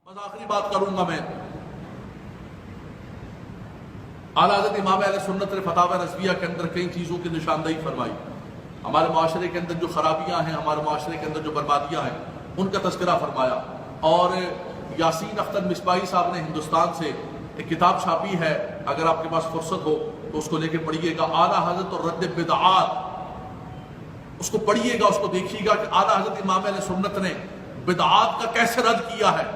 بس آخری بات کروں گا میں. اعلیٰ حضرت امام اہل سنت نے فتاوی رضویہ کے اندر کئی چیزوں کی نشاندہی فرمائی. ہمارے معاشرے کے اندر جو خرابیاں ہیں، ہمارے معاشرے کے اندر جو بربادیاں ہیں، ان کا تذکرہ فرمایا. اور یاسین اختر مصباحی صاحب نے ہندوستان سے ایک کتاب چھاپی ہے، اگر آپ کے پاس فرصت ہو تو اس کو لے کے پڑھیے گا، اعلیٰ حضرت اور رد بدعات. اس کو پڑھیے گا، اس کو دیکھیے گا کہ اعلیٰ حضرت امام اہل سنت نے بدعات کا کیسے رد کیا ہے.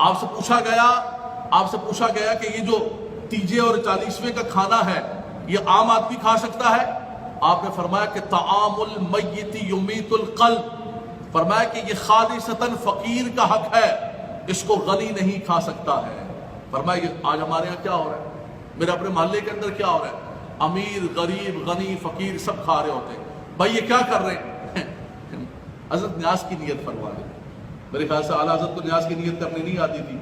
آپ سے پوچھا گیا کہ یہ جو تیجے اور 40ویں کا کھانا ہے یہ عام آدمی کھا سکتا ہے؟ آپ نے فرمایا کہ طعام المیت یمیت القلب، فرمایا کہ یہ خالصتاً فقیر کا حق ہے، اس کو غنی نہیں کھا سکتا ہے. فرمایا کہ آج ہمارے ہاں کیا ہو رہا ہے، میرے اپنے محلے کے اندر کیا ہو رہا ہے، امیر غریب غنی فقیر سب کھا رہے ہوتے ہیں. بھائی یہ کیا کر رہے ہیں؟ حضرت نیاز کی نیت فرما لیں. میرے خیال سے اعلیٰ حضرت کو نیاز کی نیت کرنی نہیں آتی تھی،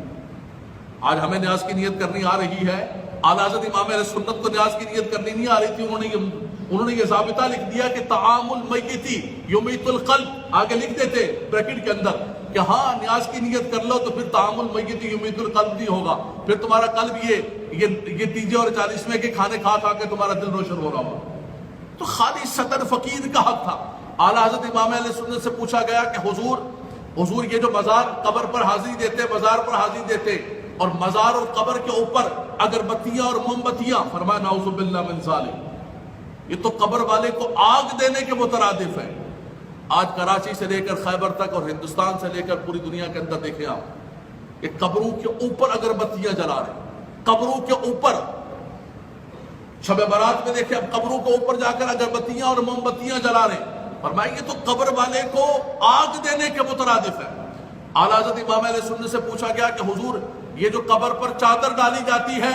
آج ہمیں نیاز کی نیت کرنی آ رہی ہے. اعلیٰ حضرت امام اہل سنت کو نیاز کی نیت کرنی نہیں آ رہی تھی. انہوں نے یہ ضابطہ لکھ دیا کہ طعام المیت یمیت القلب، آگے لکھ دیتے بریکٹ کے اندر کہ ہاں نیاز کی نیت کر لو تو پھر طعام المیت یمیت القلب نہیں ہوگا، پھر تمہارا قلب یہ تیجے اور 40ویں کے کھانے کھا کھا کے تمہارا دل روشن ہو رہا ہوگا. تو خالص سطر فقیر کا حق تھا. اعلیٰ حضرت امام اہل سنت سے پوچھا گیا کہ حضور یہ جو مزار قبر پر حاضری دیتے، مزار پر حاضری دیتے اور مزار اور قبر کے اوپر اگربتیاں اور موم بتیاں، فرمایا نعوذ باللہ من ذالک، یہ تو قبر والے کو آگ دینے کے مترادف ہے. آج کراچی سے لے کر خیبر تک اور ہندوستان سے لے کر پوری دنیا کے اندر دیکھیں آپ کہ قبروں کے اوپر اگربتیاں جلا رہے ہیں، قبروں کے اوپر. شب برات میں دیکھیں اب قبروں کے اوپر جا کر اگربتیاں اور موم بتیاں جلا رہے ہیں. فرمایا یہ تو قبر والے کو آگ دینے کے مترادف ہے. اعلیٰ حضرت امام اہل سنت سے پوچھا گیا کہ حضور یہ جو قبر پر چادر ڈالی جاتی ہے،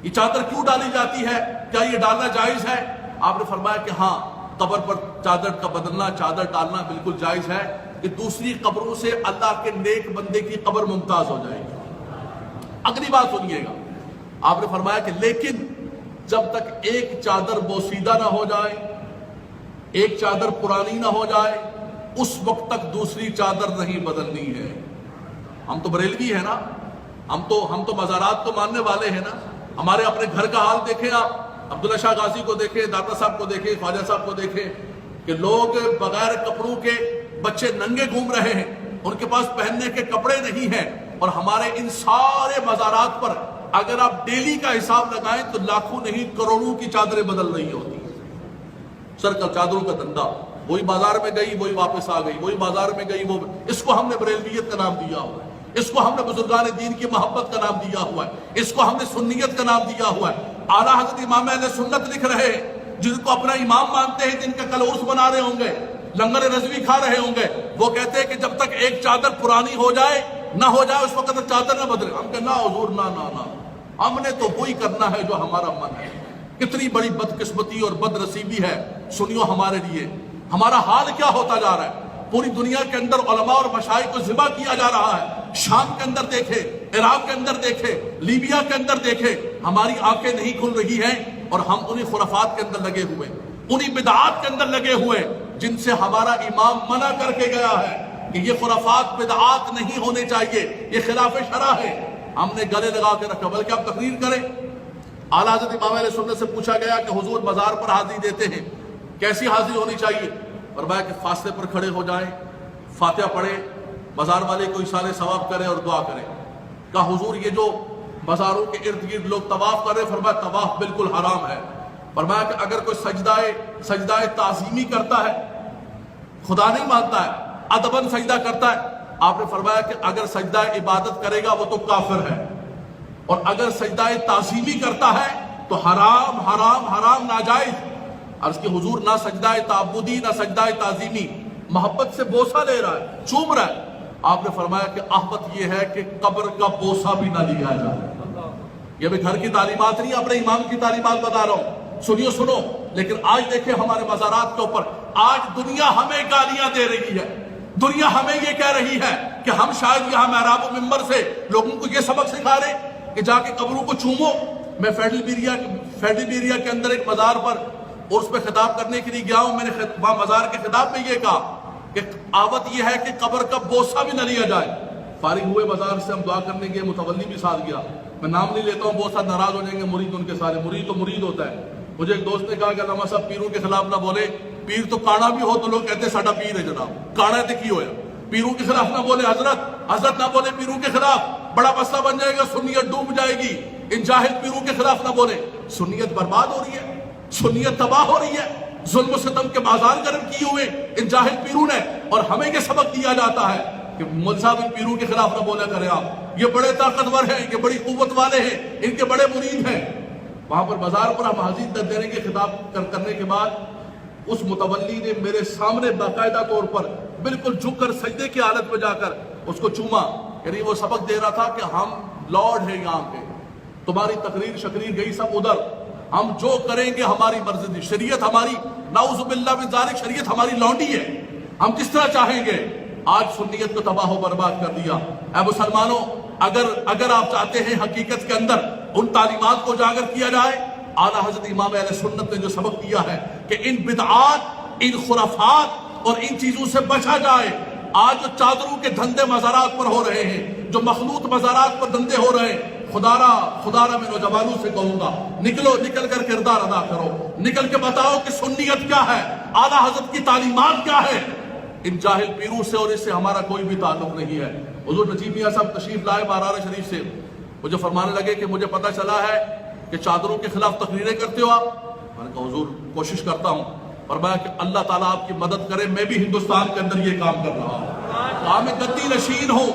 یہ چادر کیوں ڈالی جاتی ہے، کیا یہ ڈالنا جائز ہے؟ آپ نے فرمایا کہ ہاں، قبر پر چادر کا بدلنا، چادر ڈالنا بالکل جائز ہے، کہ دوسری قبروں سے اللہ کے نیک بندے کی قبر ممتاز ہو جائے گی. اگلی بات سنیے گا، آپ نے فرمایا کہ لیکن جب تک ایک چادر بوسیدہ نہ ہو جائے، ایک چادر پرانی نہ ہو جائے، اس وقت تک دوسری چادر نہیں بدلنی ہے. ہم تو بریلوی ہیں نا، ہم تو مزارات کو ماننے والے ہیں نا. ہمارے اپنے گھر کا حال دیکھیں آپ، عبداللہ شاہ غازی کو دیکھیں، داتا صاحب کو دیکھیں، خواجہ صاحب کو دیکھیں کہ لوگ بغیر کپڑوں کے بچے ننگے گھوم رہے ہیں، ان کے پاس پہننے کے کپڑے نہیں ہیں. اور ہمارے ان سارے مزارات پر اگر آپ ڈیلی کا حساب لگائیں تو لاکھوں نہیں کروڑوں کی چادریں بدل رہی ہوتی. سرکل چادروں کا دھندا، وہی بازار میں گئی وہی واپس آ گئی، وہی بازار میں گئی وہ. اس کو ہم نے بریلویت کا نام دیا ہوا ہے، اس کو ہم نے بزرگان دین کی محبت کا نام دیا ہوا ہے، اس کو ہم نے سنیت کا نام دیا ہوا ہے. اعلیٰ حضرت امام اہل سنت لکھ رہے ہیں، جن کو اپنا امام مانتے ہیں، جن کا کل عرس بنا رہے ہوں گے، لنگر رضوی کھا رہے ہوں گے، وہ کہتے ہیں کہ جب تک ایک چادر پرانی ہو جائے نہ ہو جائے اس وقت تک چادر نہ بدلے. ہم کہ نہ حضور، نہ ہم نے تو وہی کرنا ہے جو ہمارا من ہے. کتنی بڑی بدقسمتی اور بد نصیبی ہے سنیو ہمارے لیے. ہمارا حال کیا ہوتا جا رہا ہے. پوری دنیا کے اندر علماء اور مشائخ کو ذبح کیا جا رہا ہے. شام کے اندر دیکھے، عراق کے اندر دیکھے، لیبیا کے اندر دیکھے، ہماری آنکھیں نہیں کھل رہی ہیں اور ہم انہی خرافات کے اندر لگے ہوئے، انہی بدعات کے اندر لگے ہوئے جن سے ہمارا امام منع کر کے گیا ہے کہ یہ خرافات بدعات نہیں ہونے چاہیے، یہ خلاف شرع ہے. ہم نے گلے لگا کے رکھا، بلکہ آپ تقریر کریں. اعلیٰ حضرت امام اہل سنت سے پوچھا گیا کہ حضور مزار پر حاضری دیتے ہیں، کیسی حاضری ہونی چاہیے؟ فرمایا کہ فاصلے پر کھڑے ہو جائیں، فاتحہ پڑھیں، مزار والے کو ایصال ثواب کریں اور دعا کریں. کہا حضور یہ جو مزاروں کے ارد گرد لوگ طواف کر رہے ہیں، فرمایا طواف بالکل حرام ہے. فرمایا کہ اگر کوئی سجدہ تعظیمی کرتا ہے، خدا نہیں مانتا ہے، ادباً سجدہ کرتا ہے، آپ نے فرمایا کہ اگر سجدہ عبادت کرے گا وہ تو کافر ہے، اور اگر سجدہ تعظیمی کرتا ہے تو حرام حرام حرام ناجائز. عرض کہ حضور نہ سجدہ تعبدی نہ سجدہ تعظیمی، محبت سے بوسہ لے رہا ہے، چوم رہا ہے. آپ نے فرمایا کہ احمد یہ ہے کہ قبر کا بوسہ بھی نہ لیا جائے. یہ بھی گھر کی تعلیمات نہیں، اپنے امام کی تعلیمات بتا رہا ہوں، سنو. لیکن آج دیکھیں ہمارے مزارات کے اوپر، آج دنیا ہمیں گالیاں دے رہی ہے، دنیا ہمیں یہ کہہ رہی ہے کہ ہم شاید یہاں محراب و منبر سے لوگوں کو یہ سبق سکھا رہے کہ جا کے قبروں کو چومو. میں فیڈل بیریا کے اندر ایک مزار پر اور اس پہ خطاب کرنے کے لیے گیا ہوں. میں نے وہاں مزار کے خطاب میں یہ کہا کہ آوت یہ ہے کہ قبر کا بوسہ بھی نہ لیا جائے. فارغ ہوئے بازار سے ہم دعا کرنے گئے, متولی بھی ساتھ گیا. میں نام نہیں لیتا ہوں, بہت سارے ناراض ہو جائیں گے مرید ان کے سارے. مرید تو مرید ہوتا ہے. مجھے ایک دوست نے کہا کہ علامہ صاحب پیروں کے خلاف نہ بولے, پیر تو کانا بھی ہو تو لوگ کہتے ہیں ساڈا پیر ہے جناب, کانا تے کی ہویا. پیروں کے خلاف نہ بولے حضرت نہ بولے پیروں کے خلاف, بڑا مسئلہ بن جائے گا, سنیت ڈوب جائے گی. ان جاہل پیروں کے خلاف نہ بولے. سنیت برباد ہو رہی ہے, سنیت تباہ ہو رہی ہے, ظلم و ستم کے بازار گرم کیے ہوئے ان جاہل پیروں نے. اور ہمیں یہ سبق دیا جاتا ہے کہ مول صاحب ان پیروں کے خلاف نہ بولا کریں آپ, یہ بڑے طاقتور ہیں, یہ بڑی قوت والے ہیں, ان کے بڑے مرید ہیں. وہاں پر بازار پر ہم حاضر در دینے کے خطاب کرنے کے بعد اس متولی نے میرے سامنے باقاعدہ طور پر بالکل جھک کر سجدے کی حالت میں جا کر اس کو چوما. یعنی وہ سبق دے رہا تھا کہ ہم لارڈ ہیں یہاں پہ, تمہاری تقریر شقریر گئی سب ادھر, ہم جو کریں گے ہماری مرضی دی, شریعت ہماری نعوذ باللہ من ذالک شریعت ہماری لونڈی ہے, ہم جس طرح چاہیں گے. آج سنیت کو تباہ و برباد کر دیا. اے مسلمانوں, اگر آپ چاہتے ہیں حقیقت کے اندر ان تعلیمات کو اجاگر کیا جائے, اعلیٰ حضرت امام اہل سنت نے جو سبق دیا ہے کہ ان بدعات, ان خرافات اور ان چیزوں سے بچا جائے. آج جو چادروں کے دھندے مزارات پر ہو رہے ہیں, جو مخلوط مزارات پر دھندے ہو رہے ہیں, خدا میں نوجوانوں سے کہوں گا, نکل کر کردار ادا کرو, نکل کے بتاؤ کہ سنیت کیا ہے, اعلیٰ حضرت کی تعلیمات کیا ہے. ان جاہل پیروں سے اور اس سے ہمارا کوئی بھی تعلق نہیں ہے. حضور نجیب میاں صاحب تشریف لائے بارار شریف سے, مجھے فرمانے لگے کہ مجھے پتہ چلا ہے کہ چادروں کے خلاف تقریریں کرتے ہو آپ. میں نے کہا حضور کوشش کرتا ہوں, فرمایا کہ اللہ تعالیٰ آپ کی مدد کرے, میں بھی ہندوستان کے اندر یہ کام کر رہا ہوں. میں گدی نشین ہوں,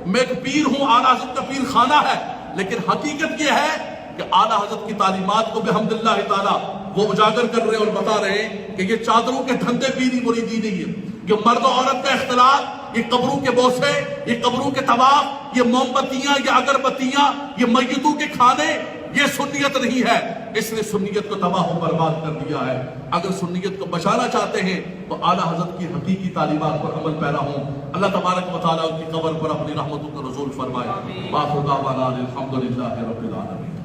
میں ایک پیر ہوں, اعلیٰ حضرت کا پیر خانہ ہے, لیکن حقیقت یہ ہے کہ اعلیٰ حضرت کی تعلیمات کو بحمداللہ تعالیٰ وہ اجاگر کر رہے اور بتا رہے ہیں کہ یہ چادروں کے دھندے پیری مریدی نہیں ہے, یہ مرد و عورت کا اختلاط, یہ قبروں کے بوسے, یہ قبروں کے طواف, یہ موم بتیاں, یہ اگربتیاں, یہ میتوں کے کھانے, یہ سنیت نہیں ہے. اس نے سنیت کو تباہ و برباد کر دیا ہے. اگر سنیت کو بچانا چاہتے ہیں تو اعلیٰ حضرت کی حقیقی تعلیمات پر عمل پیرا ہوں. اللہ تبارک و تعالیٰ ان کی قبر پر اپنی رحمتوں کا نزول فرمائے. وآخر دعوانا الحمدللہ رب العالمین.